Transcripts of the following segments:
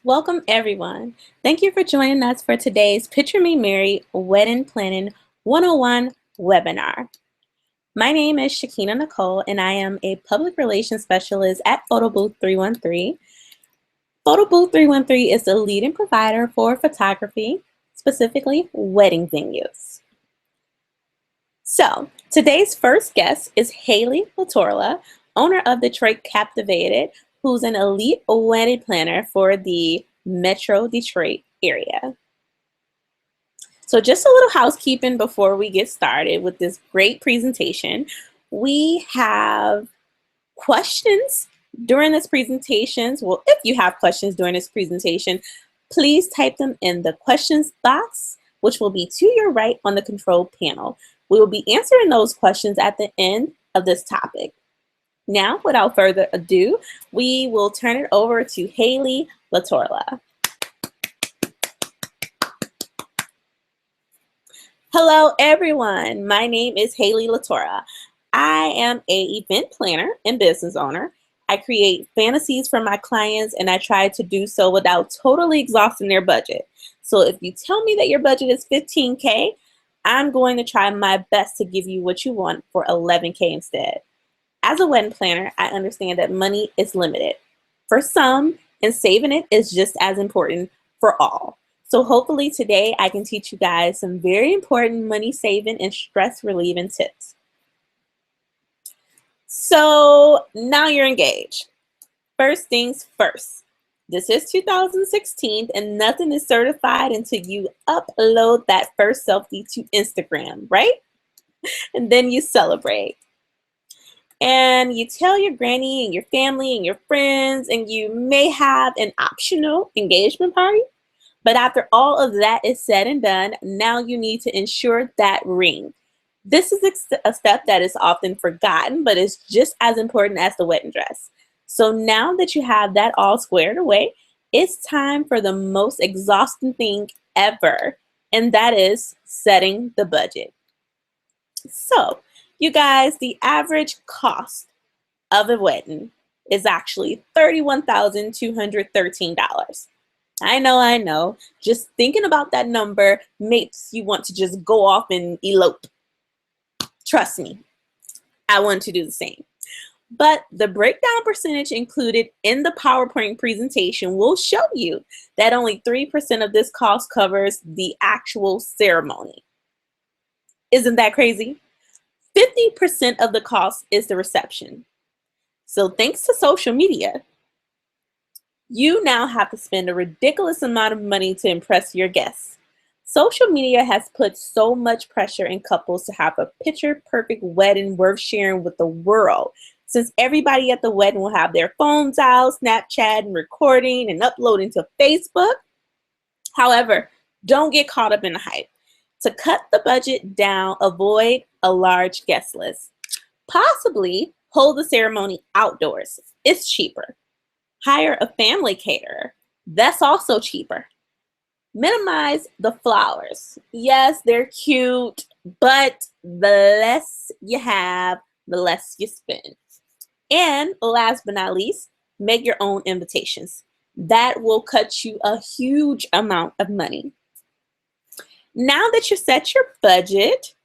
Welcome everyone. Thank you for joining us for today's Picture Me Married Wedding Planning 101 webinar. My name is Shakina Nicole and I am a public relations specialist at Photo Booth 313. Photo Booth 313 is the leading provider for photography, specifically wedding venues. So, today's first guest is Haley Latorla, owner of Detroit Captivated, who's an elite wedding planner for the Metro Detroit area. So just a little housekeeping before we get started with this great presentation. We have questions during this presentation. Well, if you have questions during this presentation, please type them in the questions box, which will be to your right on the control panel. We will be answering those questions at the end of this topic. Now, without further ado, we will turn it over to Haley Latorla. Hello, everyone. My name is Haley Latorla. I am an event planner and business owner. I create fantasies for my clients, and I try to do so without totally exhausting their budget. So if you tell me that your budget is $15K, I'm going to try my best to give you what you want for $11K instead. As a wedding planner, I understand that money is limited for some, and saving it is just as important for all. So hopefully today I can teach you guys some very important money saving and stress relieving tips. So now you're engaged. First things first. This is 2016 and nothing is certified until you upload that first selfie to Instagram, right? And then you celebrate. And you tell your granny and your family and your friends, and you may have an optional engagement party. But after all of that is said and done, now you need to ensure that ring. This is a step that is often forgotten, but is just as important as the wedding dress. So now that you have that all squared away, it's time for the most exhausting thing ever, and that is setting the budget. So, you guys, the average cost of a wedding is actually $31,213. I know. Just thinking about that number makes you want to just go off and elope. Trust me, I want to do the same. But the breakdown percentage included in the PowerPoint presentation will show you that only 3% of this cost covers the actual ceremony. Isn't that crazy? 50% of the cost is the reception. So thanks to social media, you now have to spend a ridiculous amount of money to impress your guests. Social media has put so much pressure in couples to have a picture-perfect wedding worth sharing with the world. Since everybody at the wedding will have their phones out, Snapchat, recording, and uploading to Facebook. However, don't get caught up in the hype. To cut the budget down, avoid a large guest list. Possibly hold the ceremony outdoors. It's cheaper. Hire a family caterer. That's also cheaper. Minimize the flowers. Yes, they're cute, but the less you have, the less you spend. And last but not least, make your own invitations. That will cut you a huge amount of money. Now that you set your budget,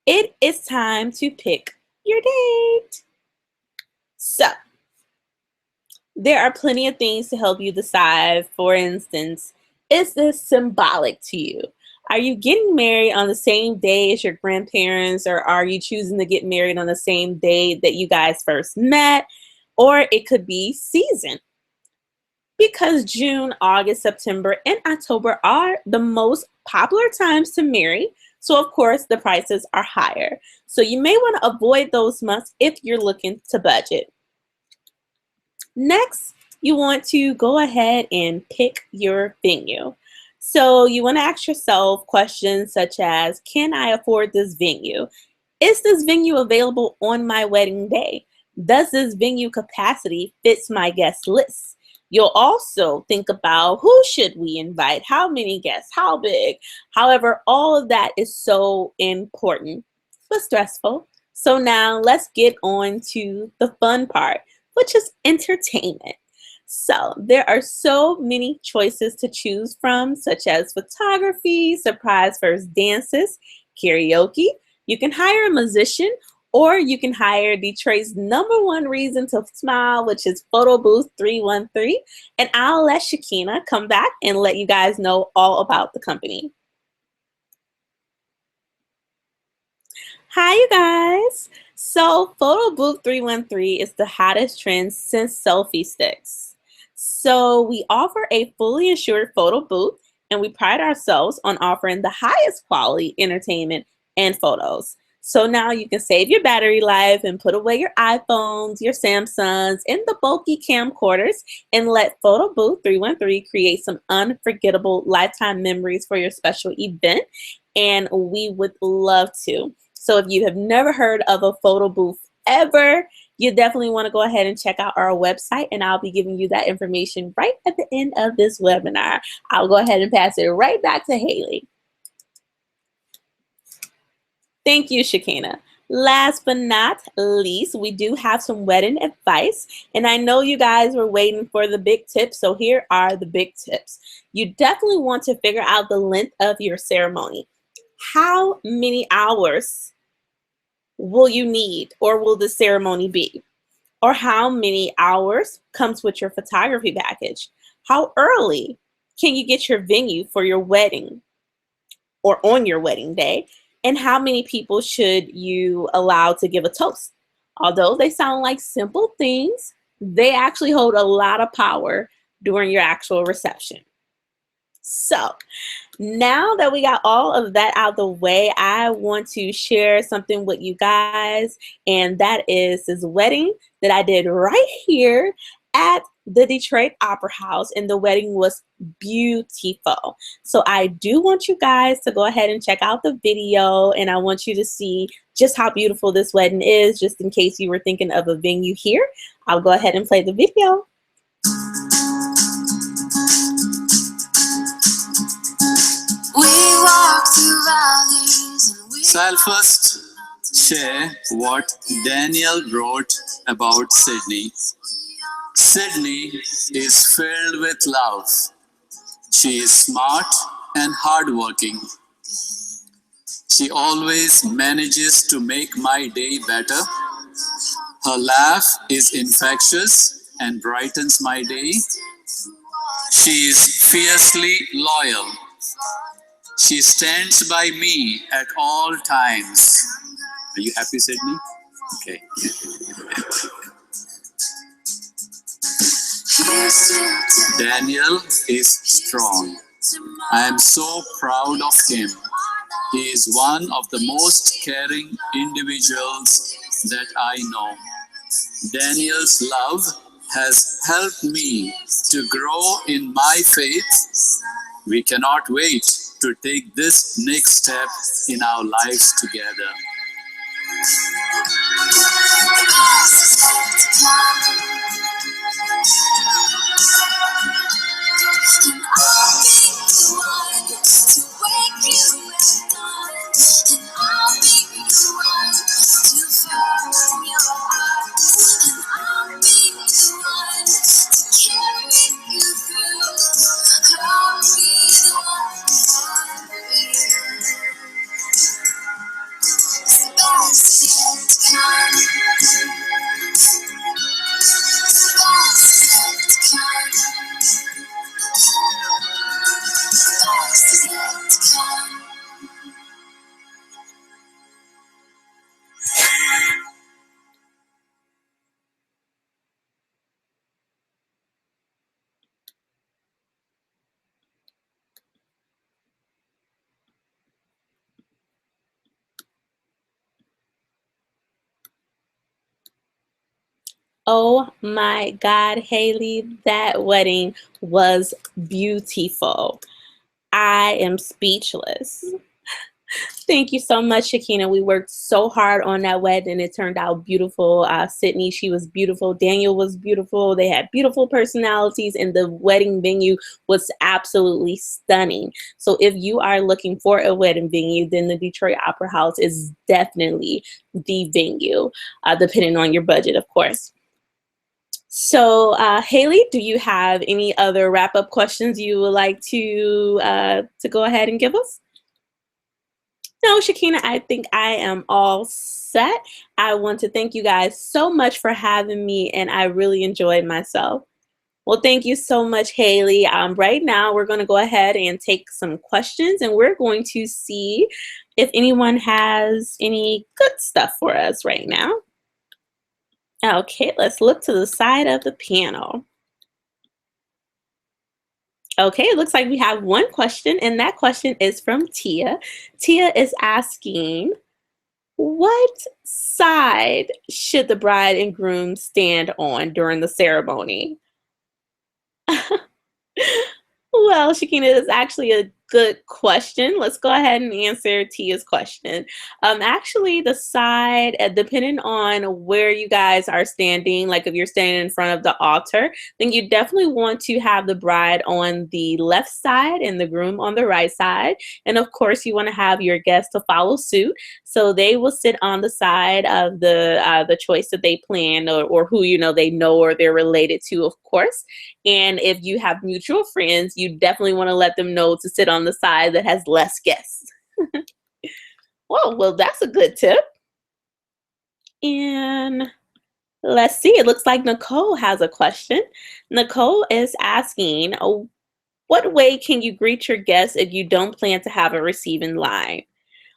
it is time to pick your date. So, there are plenty of things to help you decide. For instance, is this symbolic to you? Are you getting married on the same day as your grandparents, or are you choosing to get married on the same day that you guys first met? Or it could be season. Because June, August, September, and October are the most popular times to marry. So of course the prices are higher. So you may want to avoid those months if you're looking to budget. Next, you want to go ahead and pick your venue. So you want to ask yourself questions such as, can I afford this venue? Is this venue available on my wedding day? Does this venue capacity fits my guest list? You'll also think about who should we invite, how many guests, how big. However, all of that is so important but stressful. So now let's get on to the fun part, which is entertainment. So there are so many choices to choose from, such as photography, surprise first dances, karaoke. You can hire a musician, or you can hire Detroit's number one reason to smile, which is Photo Booth 313. And I'll let Shakina come back and let you guys know all about the company. Hi, you guys. So, Photo Booth 313 is the hottest trend since selfie sticks. So, we offer a fully insured photo booth, and we pride ourselves on offering the highest quality entertainment and photos. So now you can save your battery life and put away your iPhones, your Samsungs, and the bulky camcorders, and let Photo Booth 313 create some unforgettable lifetime memories for your special event. And we would love to. So if you have never heard of a photo booth ever, you definitely want to go ahead and check out our website, and I'll be giving you that information right at the end of this webinar. I'll go ahead and pass it right back to Haley. Thank you, Shakina. Last but not least, we do have some wedding advice, and I know you guys were waiting for the big tips, so here are the big tips. You definitely want to figure out the length of your ceremony. How many hours will you need, or will the ceremony be? Or how many hours comes with your photography package? How early can you get your venue for your wedding or on your wedding day? And how many people should you allow to give a toast? Although they sound like simple things, they actually hold a lot of power during your actual reception. So now that we got all of that out of the way, I want to share something with you guys, and that is this wedding that I did right here at the Detroit Opera House, and the wedding was beautiful. So I do want you guys to go ahead and check out the video, and I want you to see just how beautiful this wedding is, just in case you were thinking of a venue here. I'll go ahead and play the video. So I'll first share what Daniel wrote about Sydney. Sydney is filled with love. She is smart and hardworking. She always manages to make my day better. Her laugh is infectious and brightens my day. She is fiercely loyal. She stands by me at all times. Are you happy, Sydney? Okay. Daniel is strong. I am so proud of him. He is one of the most caring individuals that I know. Daniel's love has helped me to grow in my faith. We cannot wait to take this next step in our lives together. Oh my God, Haley, that wedding was beautiful. I am speechless. Thank you so much, Shakina. We worked so hard on that wedding, and it turned out beautiful. Sydney, she was beautiful. Daniel was beautiful. They had beautiful personalities, and the wedding venue was absolutely stunning. So if you are looking for a wedding venue, then the Detroit Opera House is definitely the venue, depending on your budget, of course. So, Haley, do you have any other wrap-up questions you would like to go ahead and give us? No, Shakina, I think I am all set. I want to thank you guys so much for having me, and I really enjoyed myself. Well, thank you so much, Haley. Right now, we're going to go ahead and take some questions, and we're going to see if anyone has any good stuff for us right now. Okay, let's look to the side of the panel. Okay, it looks like we have one question, and that question is from Tia. Tia is asking, what side should the bride and groom stand on during the ceremony? Well, Shakina, is actually a good question. Let's go ahead and answer Tia's question. Actually, the side, depending on where you guys are standing, like if you're standing in front of the altar, then you definitely want to have the bride on the left side and the groom on the right side. And of course, you want to have your guests to follow suit. So they will sit on the side of the choice that they plan, or who they know or they're related to, of course. And if you have mutual friends, you definitely want to let them know to sit on the side that has less guests. Whoa, well, that's a good tip. And let's see, it looks like Nicole has a question. Nicole is asking, what way can you greet your guests if you don't plan to have a receiving line?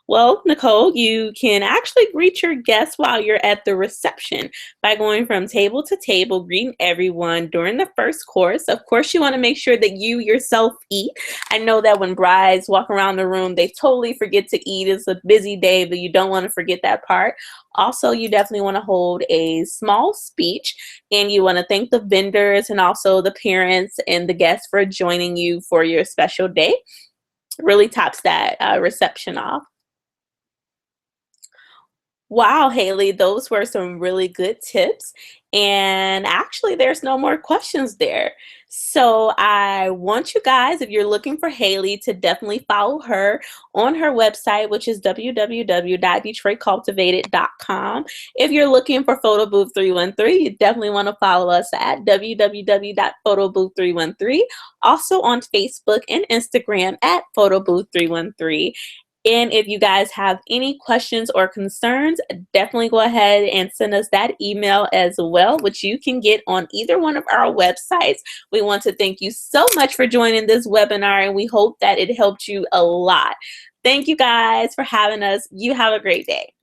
Well, Nicole, you can actually greet your guests while you're at the reception by going from table to table, greeting everyone during the first course. Of course, you want to make sure that you yourself eat. I know that when brides walk around the room, they totally forget to eat. It's a busy day, but you don't want to forget that part. Also, you definitely want to hold a small speech, and you want to thank the vendors and also the parents and the guests for joining you for your special day. Really tops that reception off. Wow, Haley, those were some really good tips. And actually, there's no more questions there. So I want you guys, if you're looking for Haley, to definitely follow her on her website, which is www.detroitcultivated.com. If you're looking for Photo Booth 313, you definitely want to follow us at www.photobooth313. Also on Facebook and Instagram at photobooth313. And if you guys have any questions or concerns, definitely go ahead and send us that email as well, which you can get on either one of our websites. We want to thank you so much for joining this webinar, and we hope that it helped you a lot. Thank you guys for having us. You have a great day.